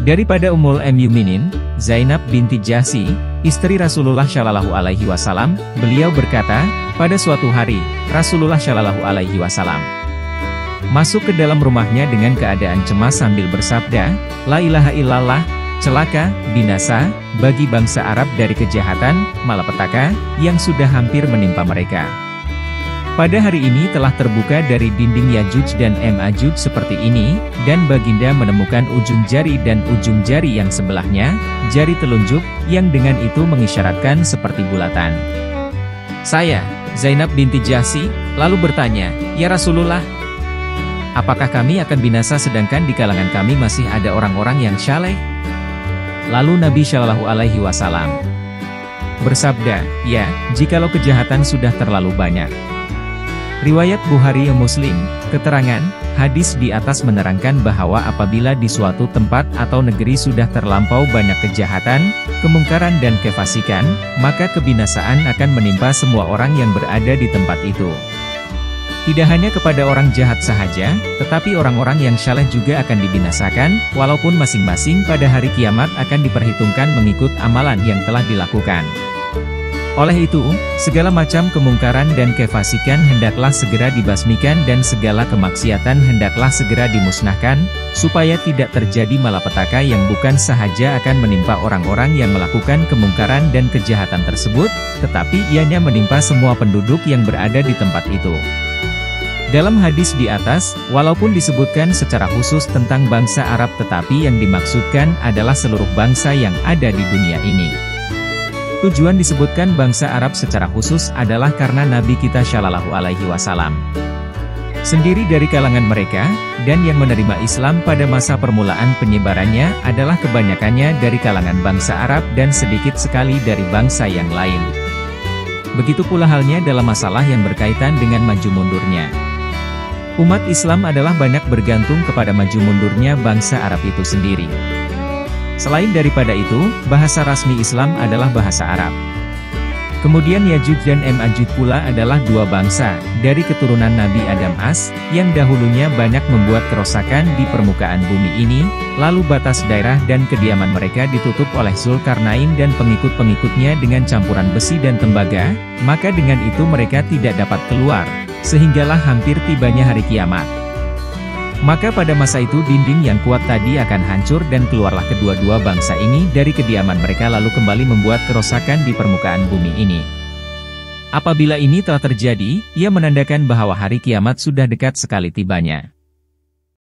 Daripada Ummul Mukminin, Zainab binti Jahsy, istri Rasulullah Shallallahu Alaihi Wasallam, beliau berkata, pada suatu hari, Rasulullah Shallallahu Alaihi Wasallam masuk ke dalam rumahnya dengan keadaan cemas sambil bersabda, La ilaha illallah, celaka, binasa, bagi bangsa Arab dari kejahatan, malapetaka, yang sudah hampir menimpa mereka. Pada hari ini telah terbuka dari dinding Yajuj dan Majuj seperti ini, dan baginda menemukan ujung jari dan ujung jari yang sebelahnya, jari telunjuk, yang dengan itu mengisyaratkan seperti bulatan. Saya, Zainab binti Jahsy, lalu bertanya, Ya Rasulullah, apakah kami akan binasa sedangkan di kalangan kami masih ada orang-orang yang saleh? Lalu Nabi Shallallahu Alaihi Wasallam bersabda, ya, jikalau kejahatan sudah terlalu banyak. Riwayat Bukhari Muslim, keterangan, hadis di atas menerangkan bahwa apabila di suatu tempat atau negeri sudah terlampau banyak kejahatan, kemungkaran dan kefasikan, maka kebinasaan akan menimpa semua orang yang berada di tempat itu. Tidak hanya kepada orang jahat sahaja, tetapi orang-orang yang saleh juga akan dibinasakan, walaupun masing-masing pada hari kiamat akan diperhitungkan mengikut amalan yang telah dilakukan. Oleh itu, segala macam kemungkaran dan kefasikan hendaklah segera dibasmikan dan segala kemaksiatan hendaklah segera dimusnahkan, supaya tidak terjadi malapetaka yang bukan sahaja akan menimpa orang-orang yang melakukan kemungkaran dan kejahatan tersebut, tetapi ianya menimpa semua penduduk yang berada di tempat itu. Dalam hadis di atas, walaupun disebutkan secara khusus tentang bangsa Arab tetapi yang dimaksudkan adalah seluruh bangsa yang ada di dunia ini. Tujuan disebutkan bangsa Arab secara khusus adalah karena Nabi kita Shallallahu Alaihi Wasallam sendiri dari kalangan mereka, dan yang menerima Islam pada masa permulaan penyebarannya adalah kebanyakannya dari kalangan bangsa Arab dan sedikit sekali dari bangsa yang lain. Begitu pula halnya dalam masalah yang berkaitan dengan maju mundurnya umat Islam adalah banyak bergantung kepada maju mundurnya bangsa Arab itu sendiri. Selain daripada itu, bahasa rasmi Islam adalah bahasa Arab. Kemudian Yajuj dan Majuj pula adalah dua bangsa, dari keturunan Nabi Adam yang dahulunya banyak membuat kerusakan di permukaan bumi ini, lalu batas daerah dan kediaman mereka ditutup oleh Zulkarnain dan pengikut-pengikutnya dengan campuran besi dan tembaga, maka dengan itu mereka tidak dapat keluar, sehinggalah hampir tibanya hari kiamat. Maka pada masa itu dinding yang kuat tadi akan hancur dan keluarlah kedua-dua bangsa ini dari kediaman mereka lalu kembali membuat kerusakan di permukaan bumi ini. Apabila ini telah terjadi, ia menandakan bahwa hari kiamat sudah dekat sekali tibanya.